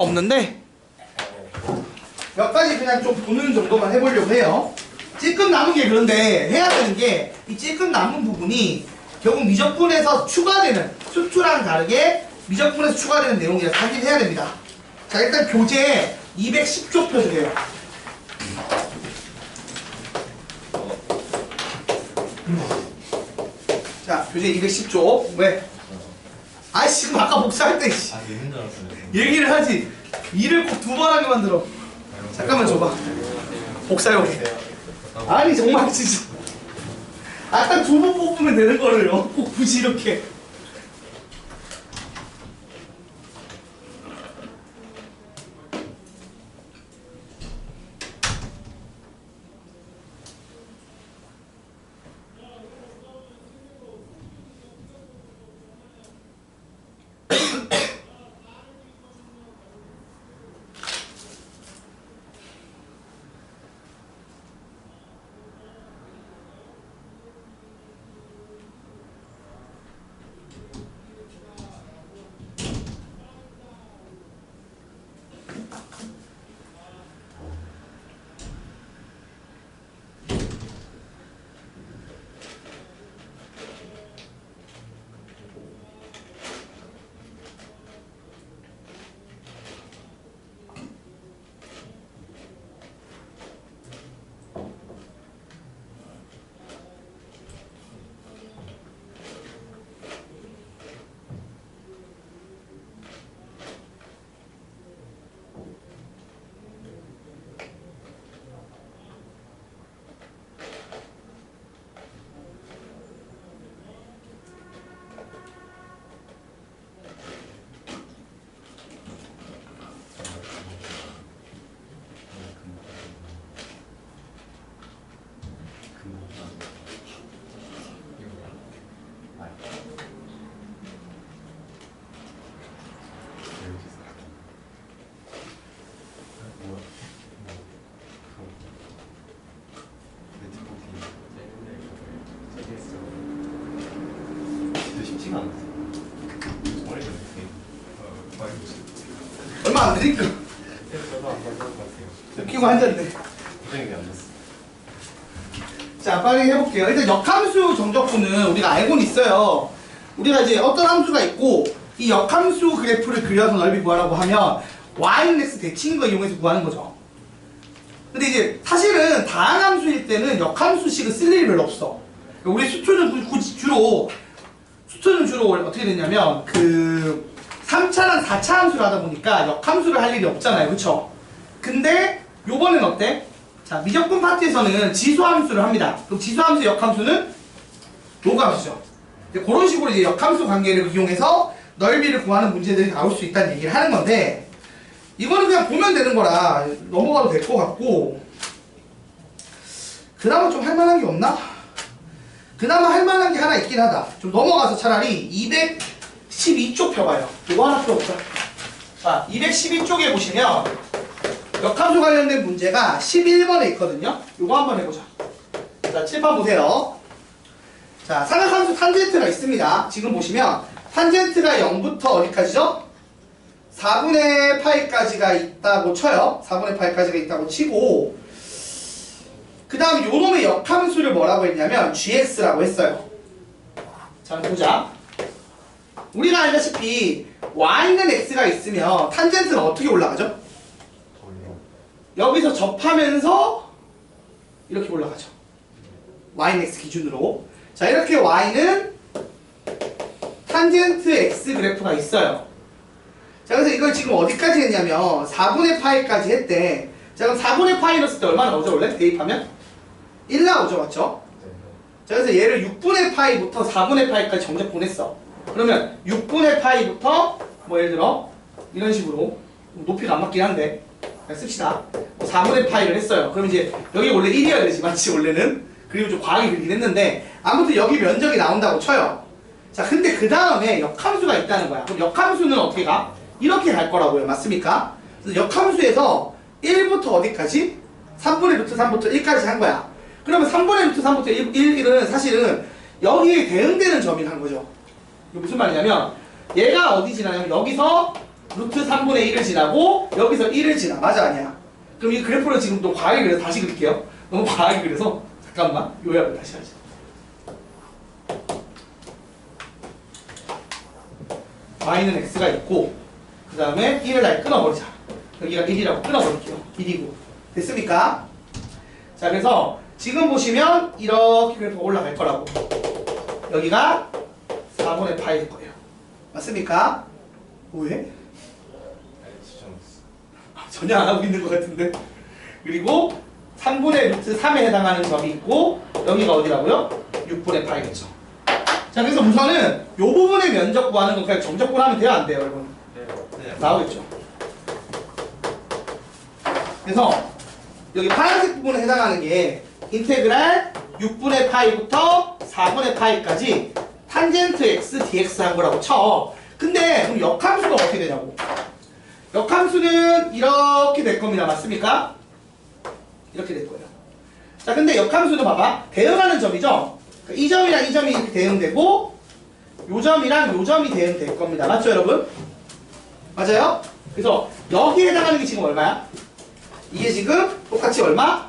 없는데 몇 가지 그냥 좀 보는 정도만 해보려고 해요. 찔끔 남은 게 그런데 해야 되는 게 이 찔끔 남은 부분이 결국 미적분에서 추가되는 수투랑 다르게 미적분에서 추가되는 내용이라 확인해야 됩니다. 자, 일단 교재 210쪽 펴주세요. 자, 교재 210쪽. 왜? 아이씨, 지금 아까 복사할 때 있는 줄 알았어요. 얘기를 하지. 일을 꼭 두 번 하게 만들어. 잠깐만 줘봐. 복사해오게. 아니 정말 진짜. 아까 두 번 뽑으면 되는 거를요. 꼭 굳이 이렇게. 얼마 안 되니까. 끼고 앉았네. 자, 빨리 해볼게요. 일단 역함수 정적분은 우리가 알고는 있어요. 우리가 이제 어떤 함수가 있고 이 역함수 그래프를 그려서 넓이 구하라고 하면 yx 대칭인 거 이용해서 구하는 거죠. 근데 이제 사실은 다항함수일 때는 역함수식을 쓸 일이 별로 없어. 우리 수초는 주로 어떻게 됐냐면 그 3차랑 4차 함수를 하다 보니까 역함수를 할 일이 없잖아요. 그쵸? 근데 요번엔 어때? 자, 미적분 파트에서는 지수함수를 합니다. 그럼 지수함수 역함수는 요함수죠. 그런 식으로 이제 역함수 관계를 이용해서 넓이를 구하는 문제들이 나올 수 있다는 얘기를 하는 건데, 이거는 그냥 보면 되는 거라 넘어가도 될 것 같고, 그나마 좀 할만한 게 없나? 그나마 할만한 게 하나 있긴 하다. 좀 넘어가서 차라리 212쪽 펴봐요. 이거 하나 펴볼까? 자, 212쪽에 보시면 역함수 관련된 문제가 11번에 있거든요. 이거 한번 해보자. 자, 칠판 보세요. 자, 삼각함수 탄젠트가 있습니다. 지금 보시면 탄젠트가 0부터 어디까지죠? 4분의 파이까지가 있다고 쳐요. 4분의 파이까지가 있다고 치고, 그 다음에 요놈의 역함수를 뭐라고 했냐면 gx라고 했어요. 자, 보자. 우리가 알다시피 y는 x가 있으면 탄젠트는 어떻게 올라가죠? 여기서 접하면서 이렇게 올라가죠. y는 x 기준으로. 자, 이렇게 y는 탄젠트 x 그래프가 있어요. 자, 그래서 이걸 지금 어디까지 했냐면 4분의 파이까지 했대. 자, 그럼 4분의 파이 넣었을 때 얼마나 나오죠? 원래 대입하면? 1 나오죠, 맞죠? 자, 그래서 얘를 6분의 파이부터 4분의 파이까지 정적 보냈어. 그러면 6분의 파이부터 뭐 예를 들어 이런 식으로 높이가 안 맞긴 한데 그냥 씁시다. 4분의 파이를 했어요. 그럼 이제 여기 원래 1이어야 되지, 맞지? 원래는. 그리고 좀 과하게 그리긴 했는데 아무튼 여기 면적이 나온다고 쳐요. 자, 근데 그 다음에 역함수가 있다는 거야. 그럼 역함수는 어떻게 가? 이렇게 갈 거라고요. 맞습니까? 그래서 역함수에서 1부터 어디까지? 3분의 루트 3부터 1까지 한 거야. 그러면 3분의 루트 3부터 1은 사실은 여기에 대응되는 점이 한 거죠. 이게 무슨 말이냐면 얘가 어디 지나냐면 여기서 루트 3분의 1을 지나고 여기서 1을 지나. 맞아 아니야? 그럼 이 그래프를 지금 또 과하게 그려서 다시 그릴게요. 너무 과하게 그려서 잠깐만 요약을 다시 하자. y는 x가 있고 그 다음에 1을 아예 끊어버리자. 여기가 1이라고 끊어버릴게요. 1이고 됐습니까? 자 그래서 지금 보시면 이렇게 그래프가 올라갈 거라고. 여기가 4분의 파일 거예요. 맞습니까? 왜? 전혀 안 하고 있는 것 같은데. 그리고 3분의 루트 3에 해당하는 점이 있고 여기가 어디라고요? 6분의 파이겠죠. 자 그래서 우선은 이 부분의 면적 구하는 건 그냥 점적분 하면 돼요 안 돼요 여러분? 네. 나오겠죠. 그래서 여기 파란색 부분에 해당하는 게 인테그랄 6분의 파이부터 4분의 파이까지 탄젠트 x dx 한 거라고 쳐. 근데 그럼 역함수가 어떻게 되냐고. 역함수는 이렇게 될 겁니다. 맞습니까? 이렇게 될 거예요. 자 근데 역함수는 봐봐. 대응하는 점이죠? 이 점이랑 이 점이 이렇게 대응되고 요 점이랑 요 점이 대응될 겁니다. 맞죠 여러분? 맞아요? 그래서 여기에 해당하는 게 지금 얼마야? 이게 지금 똑같이 얼마?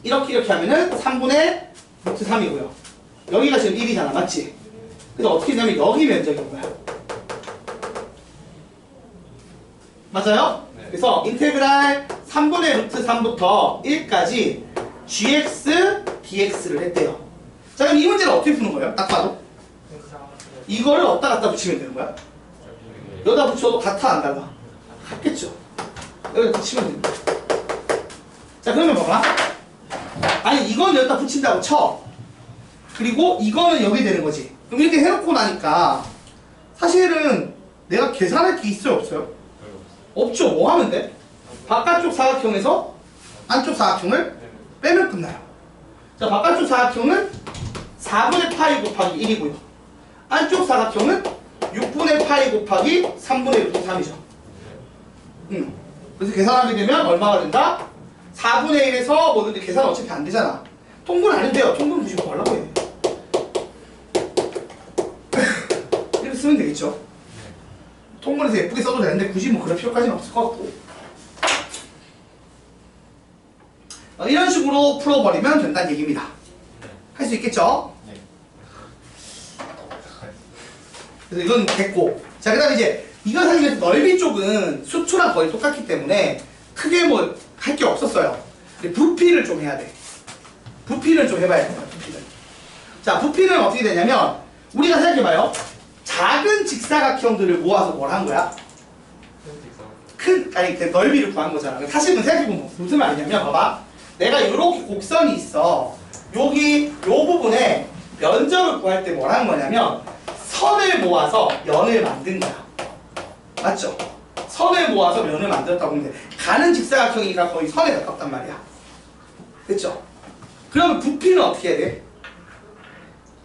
이렇게 하면은 3분의 루트 3이고요. 여기가 지금 1이잖아. 맞지? 그래서 어떻게 되냐면 여기 면적인 거야. 맞아요? 네. 그래서 인테그랄 3분의 루트 3부터 1까지 gx dx를 했대요. 자 그럼 이 문제를 어떻게 푸는 거예요? 딱 봐도 이거를 어디다 갖다 붙이면 되는 거야? 여기다 붙여도 같아 안 달라? 같겠죠. 여기다 붙이면 됩니다. 자 그러면 봐봐. 아니 이건 여기다 붙인다고 쳐. 그리고 이거는 여기 되는 거지. 그럼 이렇게 해놓고 나니까 사실은 내가 계산할 게 있어요 없어요? 없죠. 뭐 하면 돼? 바깥쪽 사각형에서 안쪽 사각형을 빼면 끝나요. 자 바깥쪽 사각형은 4분의 파이 곱하기 1이고요. 안쪽 사각형은 6분의 파이 곱하기 3분의 루트 3이죠. 그래서 계산하게 되면 얼마가 된다? 4분의 1에서 뭐 근데 계산 어차피 안 되잖아. 통분 안 해도 돼요. 통분 99 하려고 해. 이렇게 쓰면 되겠죠. 통분해서 예쁘게 써도 되는데 굳이 뭐 그럴 필요까지는 없을 것 같고. 이런 식으로 풀어버리면 된다는 얘기입니다. 할 수 있겠죠? 그래서 이건 됐고. 자, 그 다음에 이제 이건 사실 넓이 쪽은 수초랑 거의 똑같기 때문에 크게 뭐 할 게 없었어요. 근데 부피를 좀 해야 돼. 부피를 좀 해봐야 돼요. 부피를. 자, 부피는 어떻게 되냐면 우리가 생각해봐요. 작은 직사각형들을 모아서 뭘 한 거야? 아니 넓이를 구한 거잖아. 사실은 생각해보면 무슨 말이냐면 봐봐. 내가 이렇게 곡선이 있어. 여기 요 부분에 면적을 구할 때 뭘 한 거냐면 선을 모아서 면을 만든 거야. 맞죠? 선을 모아서 면을 만들었다고 보면 돼. 가는 직사각형이니까 거의 선에 가깝단 말이야. 됐죠? 그러면 부피는 어떻게 해야 돼?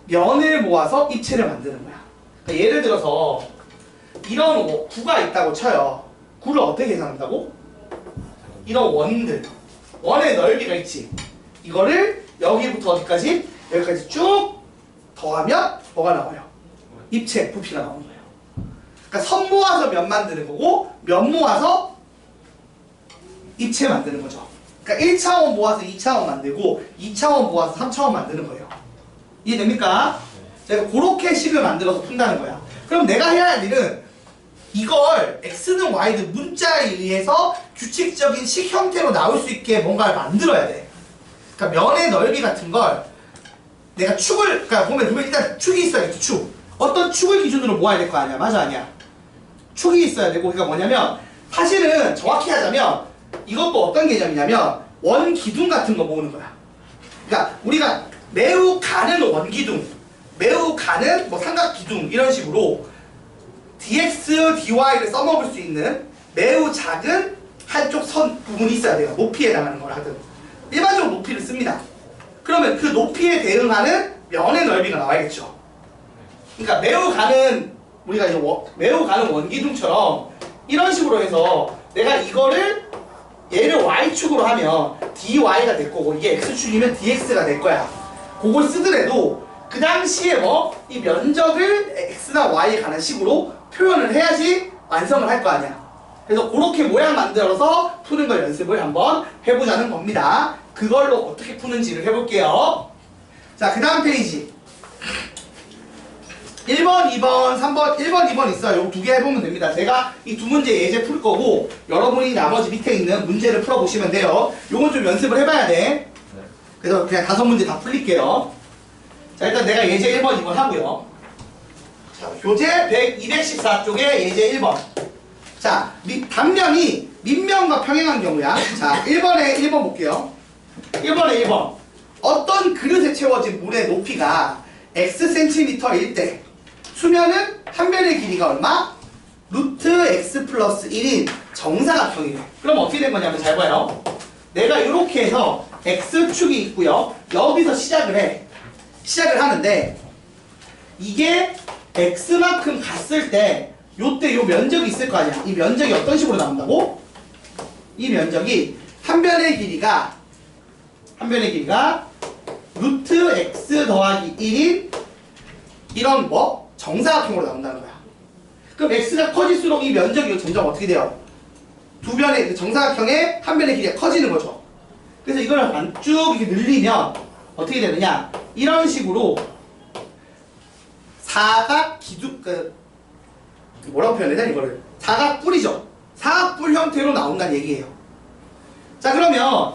면을 모아서 입체를 만드는 거야. 그러니까 예를 들어서 이런 구가 있다고 쳐요. 구를 어떻게 계산한다고? 이런 원들. 원의 넓이가 있지. 이거를 여기부터 어디까지? 여기까지 쭉 더하면 뭐가 나와요? 입체, 부피가 나오는 거예요. 그러니까 선 모아서 면 만드는 거고 면 모아서 입체 만드는 거죠. 그러니까 1차원 모아서 2차원 만들고 2차원 모아서 3차원 만드는 거예요. 이해됩니까? 제가 그렇게 식을 만들어서 푼다는 거야. 그럼 내가 해야 할 일은 이걸 x는 y는 문자에 의해서 규칙적인 식 형태로 나올 수 있게 뭔가를 만들어야 돼. 그러니까 면의 넓이 같은 걸 내가 축을, 그러니까 보면 일단 축이 있어야겠죠. 축. 어떤 축을 기준으로 모아야 될 거 아니야. 맞아 아니야? 축이 있어야 되고. 그러니까 뭐냐면 사실은 정확히 하자면 이것도 어떤 개념이냐면 원기둥 같은 거 모으는 거야. 그러니까 우리가 매우 가는 원기둥, 매우 가는 뭐 삼각기둥 이런 식으로 dx, dy를 써먹을 수 있는 매우 작은 한쪽 선 부분이 있어야 돼요. 높이에 해당하는 걸 하든 일반적으로 높이를 씁니다. 그러면 그 높이에 대응하는 면의 넓이가 나와야겠죠. 그러니까 매우 가는 우리가 이제 매우 가는 원기둥처럼 이런 식으로 해서 내가 이거를 얘를 y축으로 하면 dy가 될 거고 이게 x축이면 dx가 될 거야. 그걸 쓰더라도 그 당시에 뭐 이 면적을 x나 y에 관한 식으로 표현을 해야지 완성을 할 거 아니야. 그래서 그렇게 모양 만들어서 푸는 걸 연습을 한번 해보자는 겁니다. 그걸로 어떻게 푸는지를 해볼게요. 자, 그 다음 페이지 1번, 2번, 3번, 1번, 2번 있어요. 요 두 개 해보면 됩니다. 제가 이 두 문제 예제 풀 거고 여러분이 나머지 밑에 있는 문제를 풀어보시면 돼요. 요건 좀 연습을 해봐야 돼. 그래서 그냥 5문제 다 풀릴게요. 자, 일단 내가 예제 1번, 2번 하고요. 자, 교재 214쪽에 예제 1번. 자, 단면이 밑면과 평행한 경우야. 자, 1번 볼게요. 1번에 1번. 어떤 그릇에 채워진 물의 높이가 Xcm일 때 수면은 한 변의 길이가 얼마? 루트 X 플러스 1인 정사각형이래. 그럼 어떻게 된 거냐면 잘 봐요. 내가 이렇게 해서 X축이 있고요. 여기서 시작을 하는데 이게 X만큼 갔을 때 요때 요 면적이 있을 거 아니야. 이 면적이 어떤 식으로 나온다고? 이 면적이 한 변의 길이가 루트 x 더하기 1인 이런 뭐 정사각형으로 나온다는 거야. 그럼 x가 커질수록 이 면적이 점점 어떻게 돼요? 두 변의 정사각형의 한 변의 길이가 커지는 거죠. 그래서 이걸 쭉 이렇게 늘리면 어떻게 되느냐? 이런 식으로 사각 기둥 뭐라고 표현해야 되나 이거를? 사각뿔이죠. 사각뿔 형태로 나온다는 얘기예요. 자, 그러면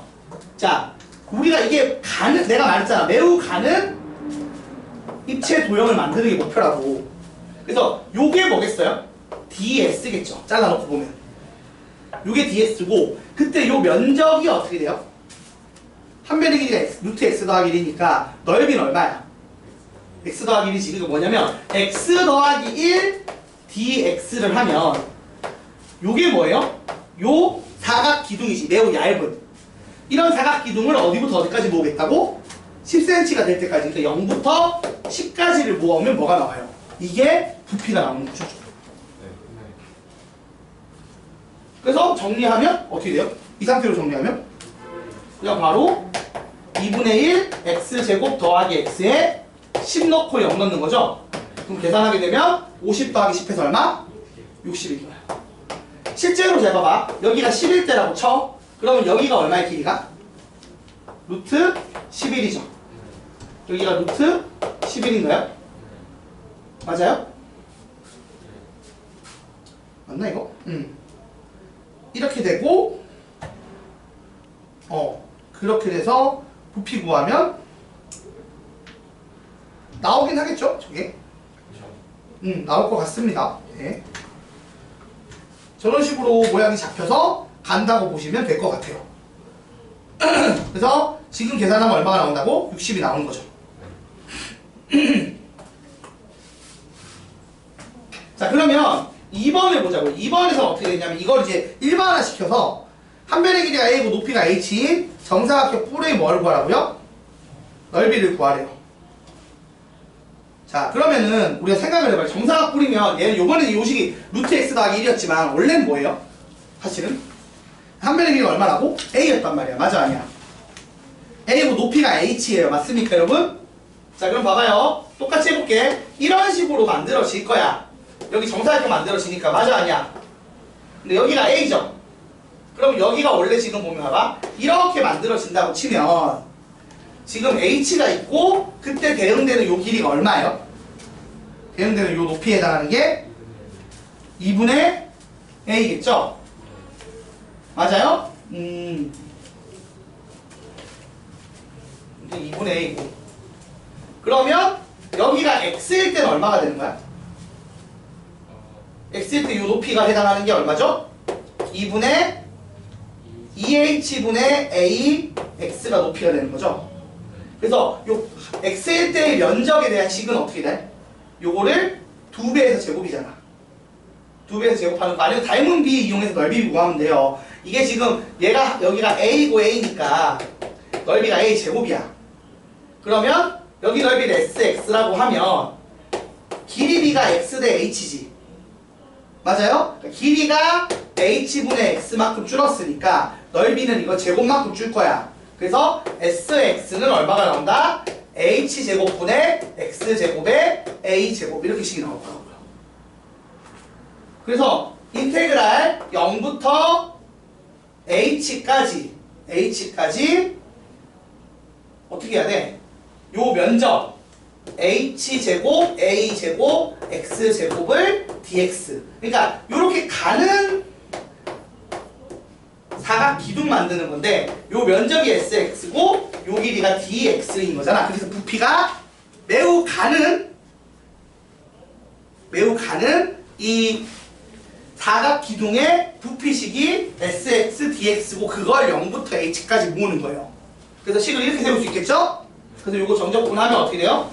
자, 우리가 이게 내가 말했잖아. 매우 가는 입체 도형을 만드는 게 목표라고. 그래서 요게 뭐겠어요? ds겠죠. 잘라놓고 보면. 요게 ds고, 그때 요 면적이 어떻게 돼요? 한 변의 길이가 루트 x 더하기 1이니까 넓이는 얼마야? x 더하기 1이지. 그게 뭐냐면 x 더하기 1 dx를 하면 요게 뭐예요? 요 사각 기둥이지. 매우 얇은. 이런 사각 기둥을 어디부터 어디까지 모으겠다고? 10cm가 될 때까지. 그러니까 0부터 10까지를 모으면 뭐가 나와요? 이게 부피가 나오는 거죠. 그래서 정리하면 어떻게 돼요? 이 상태로 정리하면 그냥 바로 2분의 1 x제곱 더하기 x에 10 넣고 0 넣는 거죠. 그럼 계산하게 되면 50 더하기 10 해서 얼마? 60일 거야. 실제로 잘 봐봐. 여기가 10일 때라고 쳐. 그러면 여기가 얼마의 길이가? 루트 11이죠. 여기가 루트 11인가요? 맞아요? 맞나 이거? 이렇게 되고 그렇게 돼서 부피 구하면 나오긴 하겠죠? 저게? 나올 것 같습니다. 네. 저런 식으로 모양이 잡혀서 간다고 보시면 될 것 같아요. 그래서 지금 계산하면 얼마가 나온다고? 60이 나오는 거죠. 자, 그러면 2번을 보자고요. 2번에서 어떻게 되냐면 이걸 이제 일반화 시켜서 한 변의 길이가 a고 높이가 h인 정사각형 뿔의 뭘 구하라고요? 넓이를 구하래요. 자, 그러면은 우리가 생각을 해봐요. 정사각 뿔이면 얘는 요번에 요식이 루트 x 더하기 1이었지만 원래는 뭐예요? 사실은 한 변의 길이가 얼마라고? a였단 말이야. 맞아, 아니야? a고 높이가 h예요. 맞습니까, 여러분? 자, 그럼 봐봐요. 똑같이 해볼게. 이런 식으로 만들어질 거야. 여기 정사각형 만들어지니까. 맞아, 아니야? 근데 여기가 a죠. 그럼 여기가 원래 지금 보면 봐봐. 이렇게 만들어진다고 치면 지금 h가 있고 그때 대응되는 요 길이가 얼마예요? 대응되는 요 높이에 해당하는 게 2분의 a겠죠? 맞아요? 이게 2분의 a고. 그러면 여기가 x일 때는 얼마가 되는 거야? x일 때 요 높이가 해당하는 게 얼마죠? 2분의 2h분의 a x가 높이가 되는 거죠. 그래서 요 x일 때의 면적에 대한 식은 어떻게 돼? 요거를 2배에서 제곱이잖아. 2배에서 제곱하는 거 아니면 닮은 비 이용해서 넓이 구하면 돼요. 이게 지금 얘가 여기가 a고 a니까 넓이가 a 제곱이야. 그러면 여기 넓이를 sx라고 하면 길이 b가 x 대 h지. 맞아요? 그러니까 길이가 h분의 x만큼 줄었으니까 넓이는 이거 제곱만큼 줄 거야. 그래서 sx는 얼마가 나온다? h제곱분의 x제곱의 a제곱 이렇게 식이 나올 거라고요. 그래서 인테그랄 0부터 h까지 어떻게 해야 돼? 요 면적 h제곱 a제곱 x제곱을 dx, 그러니까 요렇게 가는 사각 기둥 만드는 건데 요 면적이 sx고 요 길이가 dx인 거잖아. 그래서 부피가 매우 가는 이 사각 기둥의 부피식이 sx dx고 그걸 0부터 h까지 모으는 거예요. 그래서 식을 이렇게 세울 수 있겠죠? 그래서 요거 정적분하면 어떻게 돼요?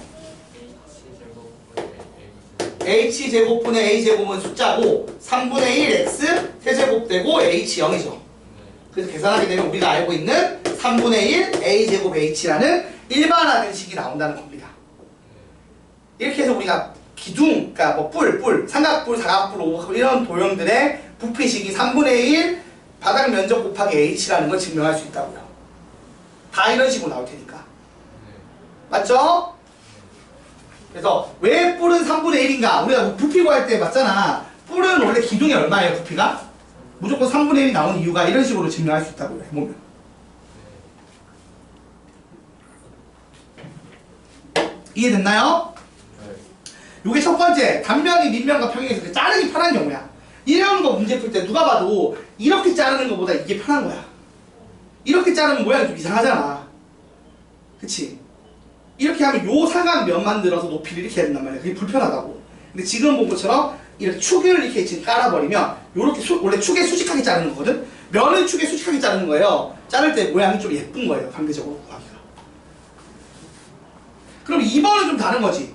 h제곱분의 a제곱은 숫자고 3분의 1 x 세제곱 되고 h 0이죠. 그래서 계산하게 되면 우리가 알고 있는 3분의 1 a제곱 h라는 일반화된 식이 나온다는 겁니다. 이렇게 해서 우리가 기둥, 그러니까 뭐 뿔, 삼각뿔, 사각뿔, 오각뿔 이런 도형들의 부피식이 3분의 1 바닥 면적 곱하기 h라는 걸 증명할 수 있다고요. 다 이런 식으로 나올 테니까. 맞죠? 그래서 왜 뿔은 3분의 1인가? 우리가 부피 구할 때 봤잖아. 뿔은 원래 기둥이 얼마예요, 부피가? 무조건 3분의 1이 나오는 이유가 이런 식으로 증명할 수 있다고요. 해보면. 이해됐나요? 요게 첫 번째, 단면이 밑면과 평행에서 자르기 편한 경우야. 이런 거 문제 풀 때 누가 봐도 이렇게 자르는 것보다 이게 편한 거야. 이렇게 자르면 모양이 좀 이상하잖아. 그치? 이렇게 하면 요 사각면 만들어서 높이를 이렇게 해야 된단 말이야. 그게 불편하다고. 근데 지금 본 것처럼 이렇게 축을 이렇게 지금 깔아버리면 요렇게 원래 축에 수직하게 자르는 거거든? 면을 축에 수직하게 자르는 거예요. 자를 때 모양이 좀 예쁜 거예요. 상대적으로 구하기가. 그럼 2번은 좀 다른 거지.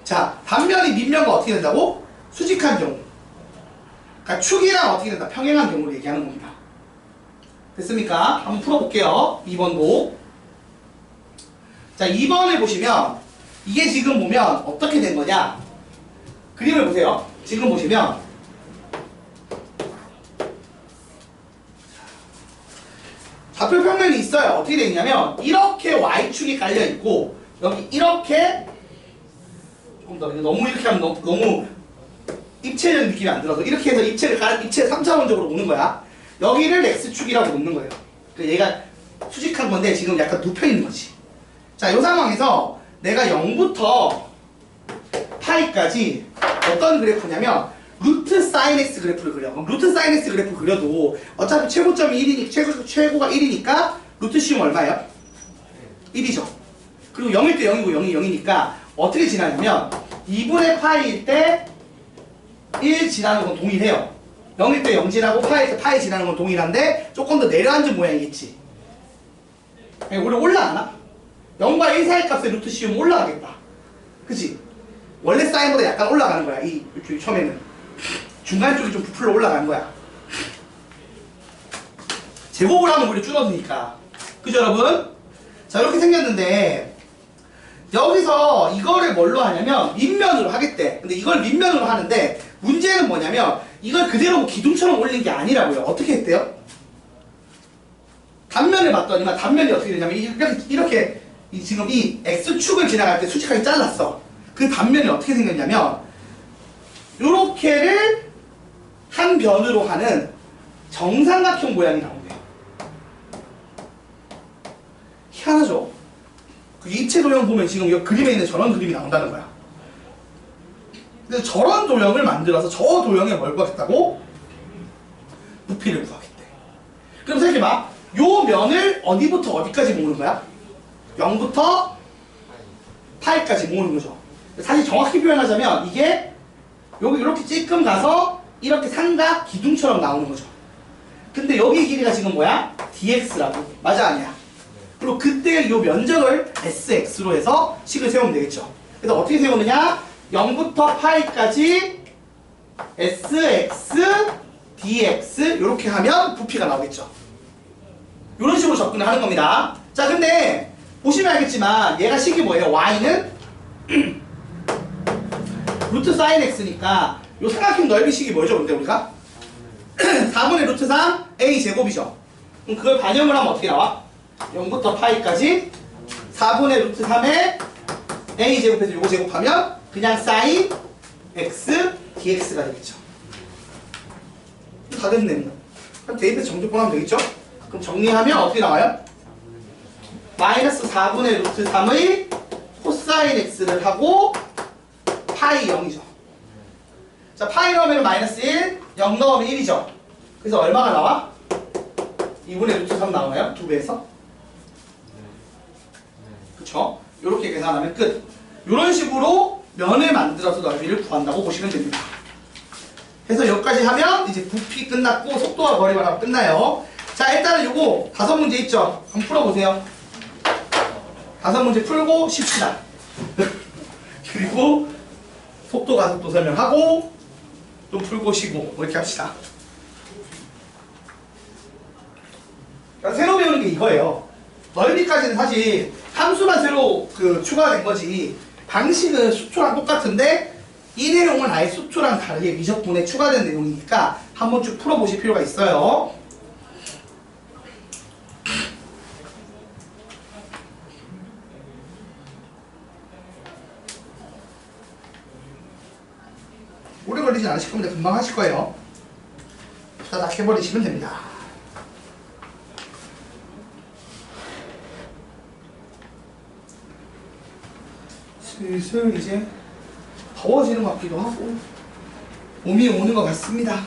자, 단면이 밑면과 어떻게 된다고? 수직한 경우. 그러니까 축이랑 어떻게 된다? 평행한 경우를 얘기하는 겁니다. 됐습니까? 한번 풀어볼게요. 2번도. 자, 2번을 보시면 이게 지금 보면 어떻게 된 거냐? 그림을 보세요. 지금 보시면 좌표 평면이 있어요. 어떻게 되어 있냐면 이렇게 Y축이 깔려 있고 여기 이렇게 조금 더 너무 이렇게 하면 너무 입체적 느낌이 안 들어서 이렇게 해서 입체 3차원적으로 오는 거야. 여기를 X축이라고 놓는 거예요. 얘가 수직한 건데 지금 약간 눕혀 있는 거지. 자, 이 상황에서 내가 0부터 파이까지 어떤 그래프냐면 루트 사인 x 그래프를 그려. 그럼 루트 사인 x 그래프 그려도 어차피 최고점이 1이니까 최고가 1이니까 루트 씌움 얼마예요? 1이죠. 그리고 0일 때 0이고 0이 0이니까 어떻게 지나냐면 2분의 파이일 때 1 지나는 건 동일해요. 0일 때 0 지나고 파이일 때 파이 지나는 건 동일한데 조금 더 내려앉은 모양이겠지. 우리 올라가나? 0과 1 사이 값의 루트 씌우면 올라가겠다. 그치? 원래 사인보다 약간 올라가는 거야. 이쪽이 처음에는. 중간 쪽이 좀 부풀러 올라가는 거야. 제곱을 하면 오히려 줄어드니까. 그죠, 여러분? 자, 이렇게 생겼는데 여기서 이거를 뭘로 하냐면 밑면으로 하겠대. 근데 이걸 밑면으로 하는데 문제는 뭐냐면 이걸 그대로 뭐 기둥처럼 올린 게 아니라고요. 어떻게 했대요? 단면을 봤더니만 단면이 어떻게 되냐면 이렇게 지금 이 X축을 지나갈 때 수직하게 잘랐어. 그 단면이 어떻게 생겼냐면 요렇게를 한 변으로 하는 정삼각형 모양이 나온대요. 희한하죠? 그 입체 도형 보면 지금 이 그림에 있는 저런 그림이 나온다는 거야. 그래서 저런 도형을 만들어서 저 도형에 뭘 구하겠다고? 부피를 구하겠대. 그럼 생각해봐. 요 면을 어디부터 어디까지 모으는 거야? 0부터 8까지 모으는 거죠. 사실 정확히 표현하자면 이게 여기 이렇게 찔끔 가서 이렇게 삼각 기둥처럼 나오는 거죠. 근데 여기 길이가 지금 뭐야? dx라고. 맞아, 아니야? 그리고 그때 이 면적을 sx로 해서 식을 세우면 되겠죠. 그래서 어떻게 세우느냐? 0부터 파이까지 sx dx 이렇게 하면 부피가 나오겠죠. 이런 식으로 접근을 하는 겁니다. 자, 근데 보시면 알겠지만 얘가 식이 뭐예요? y는 루트 사인 x니까 요 삼각형 넓이식이 뭐죠? 근데 우리가 4분의 루트 3 a 제곱이죠. 그럼 그걸 반영을 하면 어떻게 나와? 0부터 파이까지 4분의 루트 3에 a 제곱해서 요거 제곱하면 그냥 사인 x dx가 되겠죠. 다 됐네. 그럼 대입해서 정적분하면 되겠죠? 그럼 정리하면 어떻게 나와요? 마이너스 4분의 루트 3의 코사인 x를 하고 파이 0이죠. 자, 파이 넣으면 마이너스 1, 0 넣으면 1이죠. 그래서 얼마가 나와? 2분의 루트 3 나오나요? 2배에서? 그쵸? 이렇게 계산하면 끝. 이런 식으로 면을 만들어서 넓이를 구한다고 보시면 됩니다. 그래서 여기까지 하면 이제 부피 끝났고 속도와 거리 말하고 끝나요. 자, 일단은 요거 5문제 있죠? 한번 풀어보세요. 5문제 풀고 쉽시다. 그리고 속도 가속도 설명하고 좀 풀고 쉬고 이렇게 합시다. 그러니까 새로 배우는 게 이거예요. 넓이까지는 사실 함수만 새로 추가된 거지 방식은 수초랑 똑같은데 이 내용은 아예 수초랑 다르게 미적분에 추가된 내용이니까 한번 쭉 풀어보실 필요가 있어요. 오래 걸리진 않으실 겁니다. 금방 하실 거예요. 후다닥 해버리시면 됩니다. 슬슬 이제 더워지는 것 같기도 하고 봄이 오는 것 같습니다.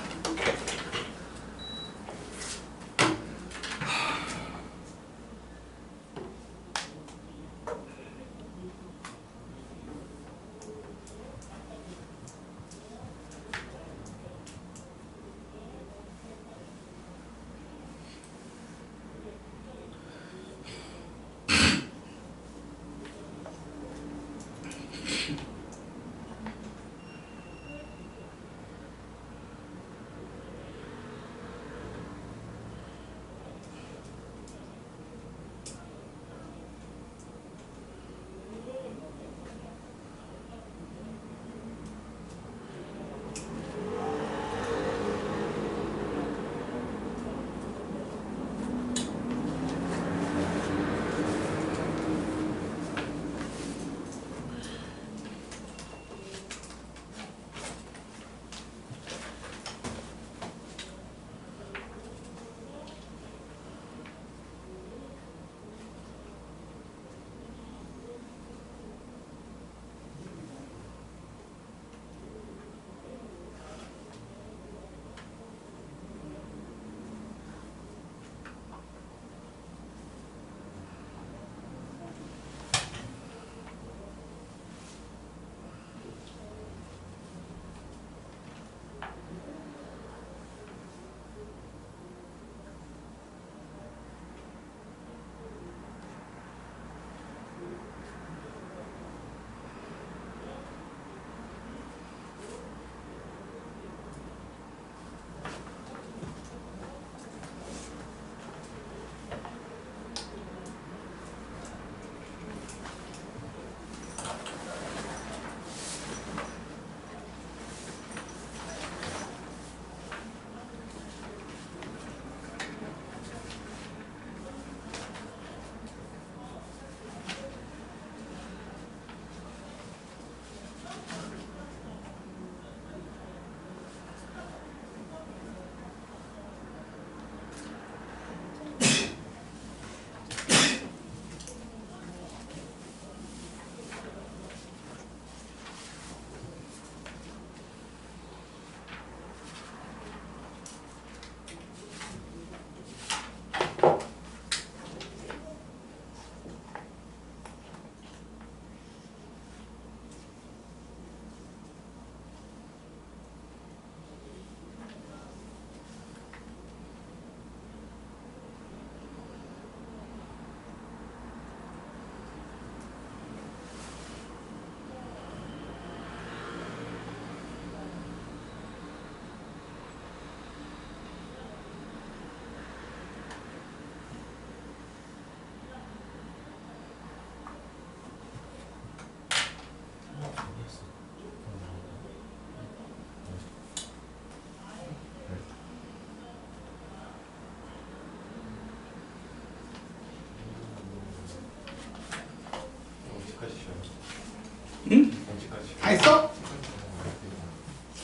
다 했어?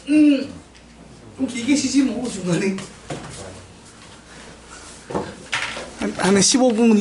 좀 길게 쉬지 뭐 중간에 한 15분